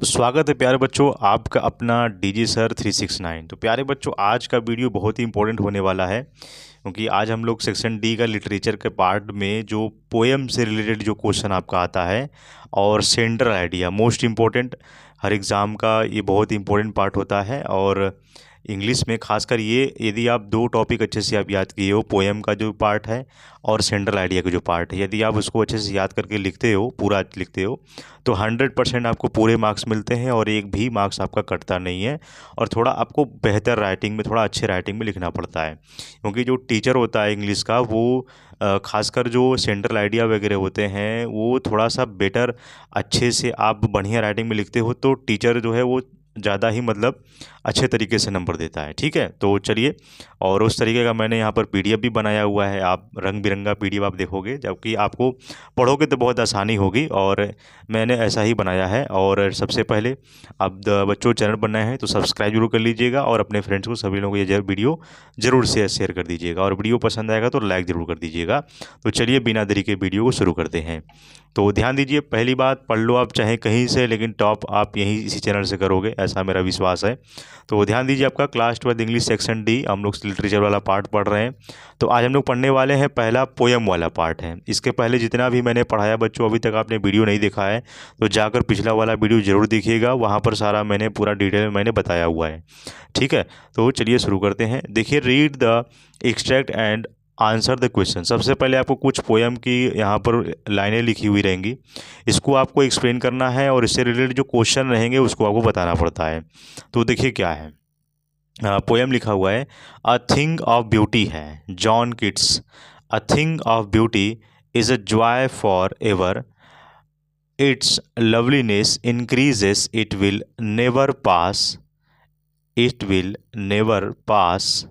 स्वागत है प्यारे बच्चों, आपका अपना डीजी सर 369। तो प्यारे बच्चों, आज का वीडियो बहुत ही इंपॉर्टेंट होने वाला है, क्योंकि आज हम लोग सेक्शन डी का लिटरेचर के पार्ट में जो पोएम से रिलेटेड जो क्वेश्चन आपका आता है और सेंट्रल आइडिया मोस्ट इम्पोर्टेंट, हर एग्ज़ाम का ये बहुत ही इंपॉर्टेंट पार्ट होता है। और इंग्लिश में खासकर ये, यदि आप दो टॉपिक अच्छे से आप याद किए हो, पोएम का जो पार्ट है और सेंट्रल आइडिया का जो पार्ट है, यदि आप उसको अच्छे से याद करके लिखते हो, पूरा लिखते हो, तो 100% आपको पूरे मार्क्स मिलते हैं और एक भी मार्क्स आपका कटता नहीं है। और थोड़ा आपको बेहतर राइटिंग में, थोड़ा अच्छे राइटिंग में लिखना पड़ता है, क्योंकि जो टीचर होता है इंग्लिश का, वो खासकर जो सेंट्रल आइडिया वगैरह होते हैं, वो थोड़ा सा बेटर, अच्छे से आप बढ़िया राइटिंग में लिखते हो तो टीचर जो है वो ज़्यादा ही मतलब अच्छे तरीके से नंबर देता है। ठीक है, तो चलिए, और उस तरीके का मैंने यहाँ पर पीडीएफ भी बनाया हुआ है। आप रंग बिरंगा पीडीएफ आप देखोगे, जबकि आपको पढ़ोगे तो बहुत आसानी होगी, और मैंने ऐसा ही बनाया है। और सबसे पहले, अब बच्चों चैनल बनना है तो सब्सक्राइब जरूर कर लीजिएगा, और अपने फ्रेंड्स को, सभी लोगों को ये वीडियो जरूर से शेयर कर दीजिएगा, और वीडियो पसंद आएगा तो लाइक ज़रूर कर दीजिएगा। तो चलिए, बिना देरी के वीडियो को शुरू करते हैं। तो ध्यान दीजिए, पहली बात, पढ़ लो आप चाहे कहीं से, लेकिन टॉप आप यहीं इसी चैनल से करोगे, ऐसा मेरा विश्वास है। तो ध्यान दीजिए, आपका क्लास 12 इंग्लिश सेक्शन डी, हम लोग लिटरेचर वाला पार्ट पढ़ रहे हैं। तो आज हम लोग पढ़ने वाले हैं, पहला पोएम वाला पार्ट है। इसके पहले जितना भी मैंने पढ़ाया बच्चों, अभी तक आपने वीडियो नहीं देखा है तो जाकर पिछला वाला वीडियो ज़रूर देखिएगा, वहाँ पर सारा मैंने पूरा डिटेल में मैंने बताया हुआ है। ठीक है, तो चलिए शुरू करते हैं। देखिए, read the extract and answer the question. सबसे पहले आपको कुछ पोएम की यहाँ पर लाइनें लिखी हुई रहेंगी, इसको आपको एक्सप्लेन करना है, और इससे रिलेटेड जो क्वेश्चन रहेंगे उसको आपको बताना पड़ता है। तो देखिए क्या है, पोएम लिखा हुआ है, अ थिंग ऑफ ब्यूटी है, John Keats. A thing of beauty is a joy for ever, it's loveliness increases, it will never pass, it will never pass,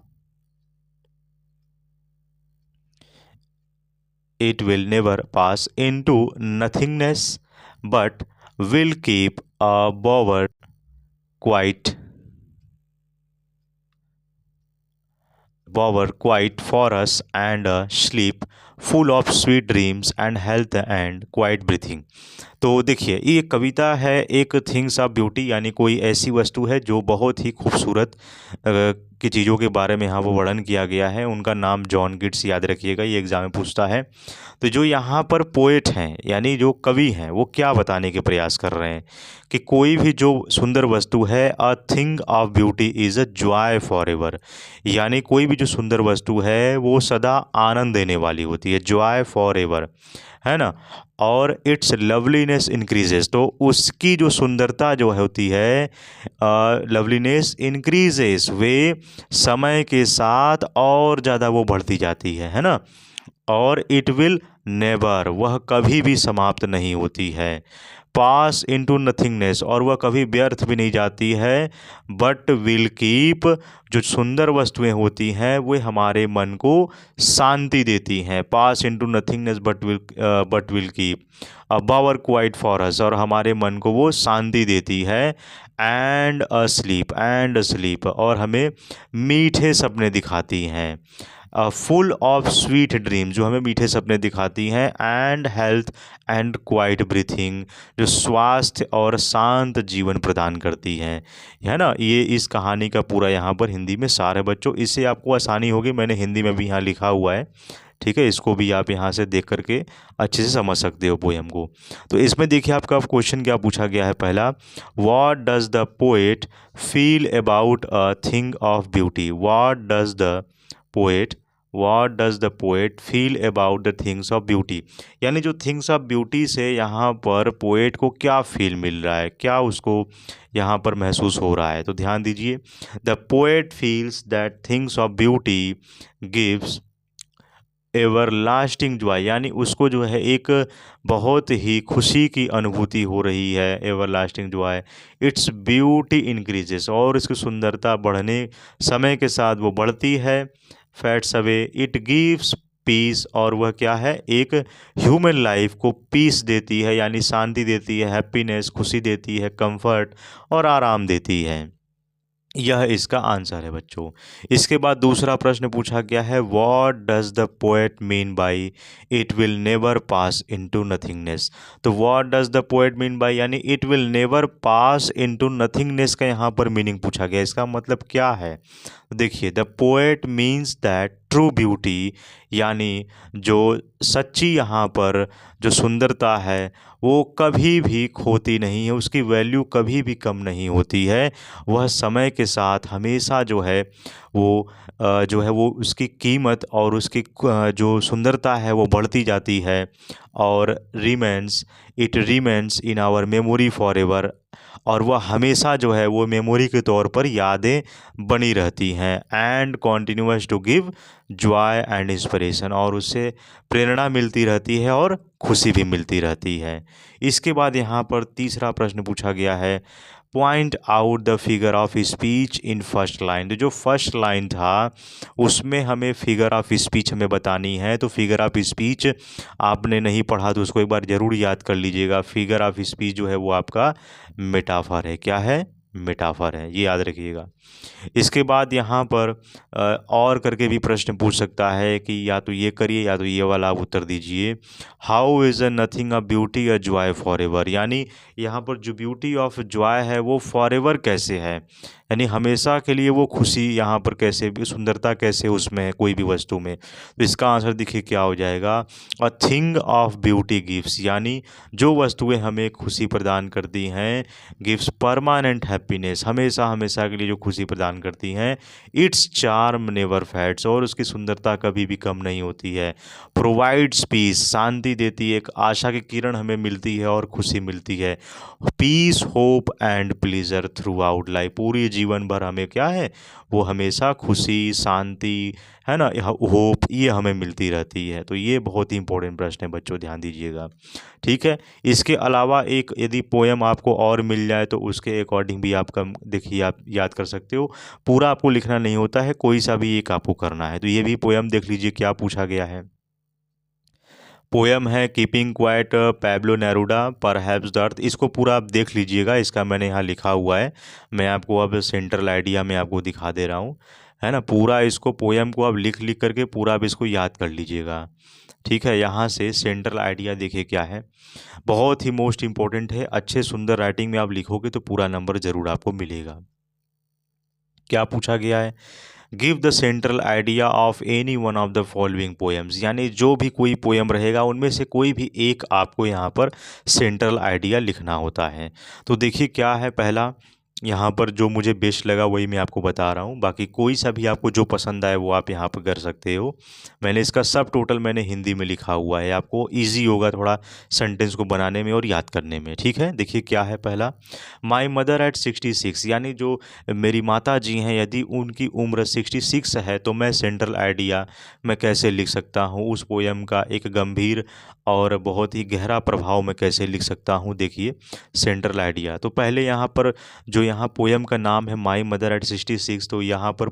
it will never pass into nothingness, but will keep a bower quiet, for us, and a sleep full of sweet dreams and health and quiet breathing। तो देखिए, ये कविता है, एक things of beauty, यानी कोई ऐसी वस्तु है जो बहुत ही खूबसूरत की चीज़ों के बारे में यहाँ वो वर्णन किया गया है। उनका नाम जॉन गिट्स, याद रखिएगा, ये एग्जाम में पूछता है। तो जो यहाँ पर पोएट हैं, यानी जो कवि हैं, वो क्या बताने के प्रयास कर रहे हैं कि कोई भी जो सुंदर वस्तु है, a thing of beauty is a joy for ever, यानी कोई भी जो सुंदर वस्तु है वो सदा आनंद देने वाली होती है, जॉय फॉर एवर, है ना। और इट्स लवलीनेस इंक्रीजेस, तो उसकी जो सुंदरता जो होती है, लवलीनेस इंक्रीजेस, वे समय के साथ और ज़्यादा वो बढ़ती जाती है ना। और इट विल नेवर, वह कभी भी समाप्त नहीं होती है। पास इनटू नथिंगनेस, और वह कभी व्यर्थ भी नहीं जाती है। बट विल कीप, जो सुंदर वस्तुएं होती हैं वे हमारे मन को शांति देती हैं। Pass into nothingness but will keep a bower quiet for us, और हमारे मन को वो शांति देती है। एंड स्लीप, और हमें मीठे सपने दिखाती हैं। फुल ऑफ स्वीट ड्रीम, जो हमें मीठे सपने दिखाती हैं। And health and quite breathing, जो स्वास्थ्य और शांत जीवन प्रदान करती हैं, है ना। ये इस कहानी का पूरा यहाँ पर हिंदी में सार है बच्चों। इससे आपको आसानी होगी, मैंने हिंदी में भी यहाँ लिखा हुआ है। ठीक है, इसको भी आप यहाँ से देख करके अच्छे से समझ सकते हो पोएम को। तो इसमें देखिए, आपका क्वेश्चन क्या पूछा गया है। पहला, what does the poet feel about a thing of beauty. Poet what does the poet feel about the things of beauty, यानी जो थिंग्स ऑफ ब्यूटी से यहाँ पर पोएट को क्या फील मिल रहा है, क्या उसको यहाँ पर महसूस हो रहा है। तो ध्यान दीजिए, the poet feels that things of beauty gives ever lasting Joy, यानी उसको जो है एक बहुत ही खुशी की अनुभूति हो रही है, ever lasting Joy. Its beauty increases, और इसकी सुंदरता बढ़ने, समय के साथ वो बढ़ती है। Fades away, it gives peace, और वह क्या है, एक ह्यूमन लाइफ को पीस देती है, यानी शांति देती है, हैप्पीनेस, खुशी देती है, कंफर्ट और आराम देती है। यह इसका आंसर है बच्चों। इसके बाद दूसरा प्रश्न पूछा गया है, what does the poet mean by it will never pass into nothingness. तो what does the poet mean by यानी it will never pass into nothingness का यहाँ पर मीनिंग पूछा गया। इसका मतलब क्या है? देखिए, the poet means that true beauty यानी जो सच्ची यहाँ पर जो सुंदरता है वो कभी भी खोती नहीं है, उसकी वैल्यू कभी भी कम नहीं होती है। वह समय के साथ हमेशा जो है वो उसकी कीमत और उसकी जो सुंदरता है वो बढ़ती जाती है और it remains in our memory forever. और वह हमेशा जो है वो मेमोरी के तौर पर यादें बनी रहती हैं। And continues to give joy and inspiration, और उससे प्रेरणा मिलती रहती है और खुशी भी मिलती रहती है। इसके बाद यहाँ पर तीसरा प्रश्न पूछा गया है, point out the figure of speech in first line. तो जो फर्स्ट लाइन था उसमें हमें फिगर ऑफ स्पीच हमें बतानी है। तो फिगर ऑफ स्पीच आपने नहीं पढ़ा तो उसको एक बार ज़रूर याद कर लीजिएगा। फिगर ऑफ स्पीच जो है वो आपका मेटाफर है। क्या है? मेटाफर है, ये याद रखिएगा। इसके बाद यहाँ पर और करके भी प्रश्न पूछ सकता है कि या तो ये करिए या तो ये वाला आप उत्तर दीजिए। How is a nothing a beauty a joy for ever, यानी यहाँ पर जो ब्यूटी ऑफ जॉय है वो फॉर एवर कैसे है, यानी हमेशा के लिए वो खुशी यहाँ पर कैसे भी, सुंदरता कैसे उसमें है कोई भी वस्तु में। तो इसका आंसर देखिए क्या हो जाएगा, a thing of beauty gives, यानी जो वस्तुएं हमें खुशी प्रदान करती हैं, गिव्स परमानेंट हैप्पीनेस, हमेशा हमेशा के लिए जो खुशी प्रदान करती हैं, इट्स चार्म नेवर फेड्स, और उसकी सुंदरता कभी भी कम नहीं होती है, प्रोवाइड्स पीस, शांति देती है, एक आशा की किरण हमें मिलती है और खुशी मिलती है, peace hope and pleasure throughout life, पूरी जीवन भर हमें क्या है वो हमेशा खुशी शांति है ना, होप, ये हमें मिलती रहती है। तो ये बहुत ही इंपॉर्टेंट प्रश्न है बच्चों, ध्यान दीजिएगा। ठीक है, इसके अलावा एक यदि पोएम आपको और मिल जाए तो उसके अकॉर्डिंग भी आपका देखिए आप याद कर सकते हो। पूरा आपको लिखना नहीं होता है, कोई सा भी एक आपको करना है। तो ये भी पोएम देख लीजिए क्या पूछा गया है। पोयम है keeping quiet Pablo Neruda perhaps the earth. इसको पूरा आप देख लीजिएगा, इसका मैंने यहाँ लिखा हुआ है। मैं आपको अब सेंट्रल आइडिया में आपको दिखा दे रहा हूँ, है ना। पूरा इसको पोयम को आप लिख लिख करके पूरा आप इसको याद कर लीजिएगा। ठीक है, यहाँ से सेंट्रल आइडिया देखिए क्या है, बहुत ही मोस्ट इंपॉर्टेंट है। अच्छे सुंदर राइटिंग में आप लिखोगे तो पूरा नंबर ज़रूर आपको मिलेगा। क्या पूछा गया है, give the central idea of any one of the following poems, यानी जो भी कोई पोएम रहेगा उनमें से कोई भी एक आपको यहाँ पर सेंट्रल आइडिया लिखना होता है। तो देखिए क्या है, पहला यहाँ पर जो मुझे बेस्ट लगा वही मैं आपको बता रहा हूँ, बाकी कोई सा भी आपको जो पसंद आए वो आप यहाँ पर कर सकते हो। मैंने इसका सब टोटल मैंने हिंदी में लिखा हुआ है, आपको ईजी होगा थोड़ा सेंटेंस को बनाने में और याद करने में। ठीक है, देखिए क्या है, पहला माई मदर एट 66, यानी जो मेरी माता जी हैं यदि उनकी उम्र 66 है तो मैं सेंट्रल आइडिया मैं कैसे लिख सकता हूँ, उस पोयम का एक गंभीर और बहुत ही गहरा प्रभाव मैं कैसे लिख सकता हूँ। देखिए सेंट्रल आइडिया, तो पहले यहाँ पर जो यहाँ पोयम का नाम है माई मदर एट 66, तो यहाँ पर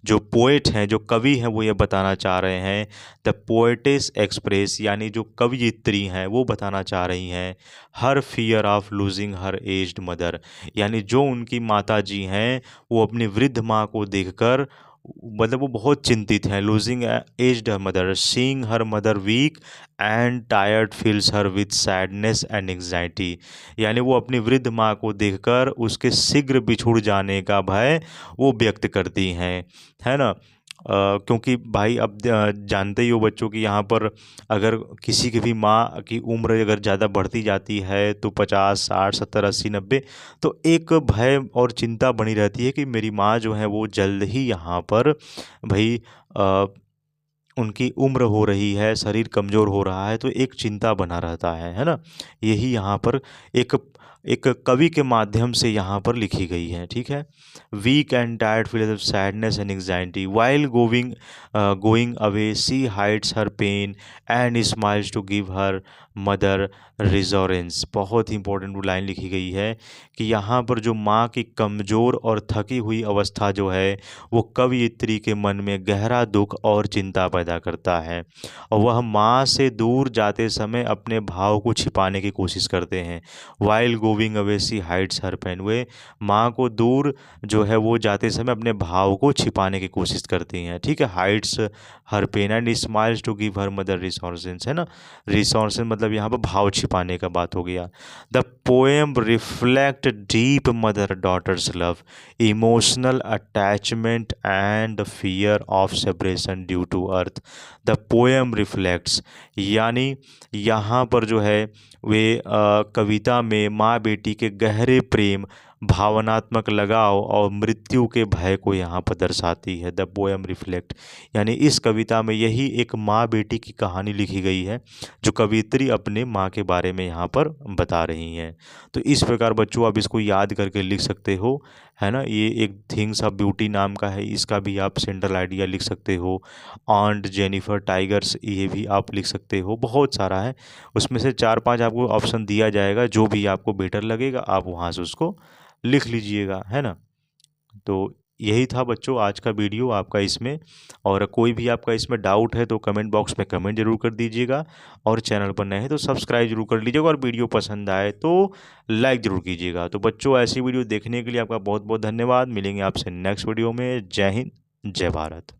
जो पोएट हैं जो कवि हैं वो ये बताना चाह रहे हैं, द पोएटेस एक्सप्रेस, यानी जो कवयित्री हैं वो बताना चाह रही हैं her fear of losing her aged mother, यानी जो उनकी माता जी हैं वो अपनी वृद्ध माँ को देखकर मतलब वो बहुत चिंतित हैं। Losing aged mother, seeing her mother weak and tired fills her with sadness and anxiety, यानी वो अपनी वृद्ध माँ को देखकर उसके शीघ्र बिछुड़ जाने का भय वो व्यक्त करती हैं, है ना। क्योंकि भाई अब जानते ही हो बच्चों कि यहाँ पर अगर किसी की भी माँ की उम्र अगर ज़्यादा बढ़ती जाती है तो 50 60 70 80 90, तो एक भय और चिंता बनी रहती है कि मेरी माँ जो है वो जल्द ही यहाँ पर भाई उनकी उम्र हो रही है, शरीर कमज़ोर हो रहा है, तो एक चिंता बना रहता है ना। यही यहाँ पर एक एक कवि के माध्यम से यहाँ पर लिखी गई है। ठीक है, weak and tired feel of sadness and anxiety while going away she hides her pain and smiles to give her mother reassurance. बहुत ही इंपॉर्टेंट लाइन लिखी गई है कि यहाँ पर जो माँ की कमज़ोर और थकी हुई अवस्था जो है वो कवयित्री के मन में गहरा दुख और चिंता पैदा करता है, और वह माँ से दूर जाते समय अपने भाव को छिपाने की कोशिश करते हैं। While going away she hides her pain. वे माँ को दूर जो है वो जाते समय अपने भाव को छिपाने की कोशिश करती हैं, ठीक है। Hides her pain and smiles to give her mother resources, है ना। रिसोर्सेज मतलब यहाँ पर भाव छिपाने का बात हो गया। The poem reflect deep mother daughter's love, emotional attachment and fear of separation due to earth. The poem reflects, यानी यहाँ पर जो है वे कविता में माँ बेटी के गहरे प्रेम, भावनात्मक लगाव और मृत्यु के भय को यहाँ पर दर्शाती है। द पोएम रिफ्लेक्ट, यानी इस कविता में यही एक माँ बेटी की कहानी लिखी गई है जो कवित्री अपने माँ के बारे में यहाँ पर बता रही हैं। तो इस प्रकार बच्चों आप इसको याद करके लिख सकते हो, है ना। ये एक थिंग्स ऑफ ब्यूटी नाम का है, इसका भी आप सेंट्रल आइडिया लिख सकते हो। ऑन्ट जेनिफर टाइगर्स, ये भी आप लिख सकते हो। बहुत सारा है, उसमें से 4-5 आपको ऑप्शन दिया जाएगा, जो भी आपको बेटर लगेगा आप वहाँ से उसको लिख लीजिएगा, है ना। तो यही था बच्चों आज का वीडियो आपका इसमें, और कोई भी आपका इसमें डाउट है तो कमेंट बॉक्स में कमेंट जरूर कर दीजिएगा, और चैनल पर नए हैं तो सब्सक्राइब जरूर कर लीजिएगा, और वीडियो पसंद आए तो लाइक जरूर कीजिएगा। तो बच्चों ऐसी वीडियो देखने के लिए आपका बहुत बहुत धन्यवाद। मिलेंगे आपसे नेक्स्ट वीडियो में। जय हिंद, जय भारत।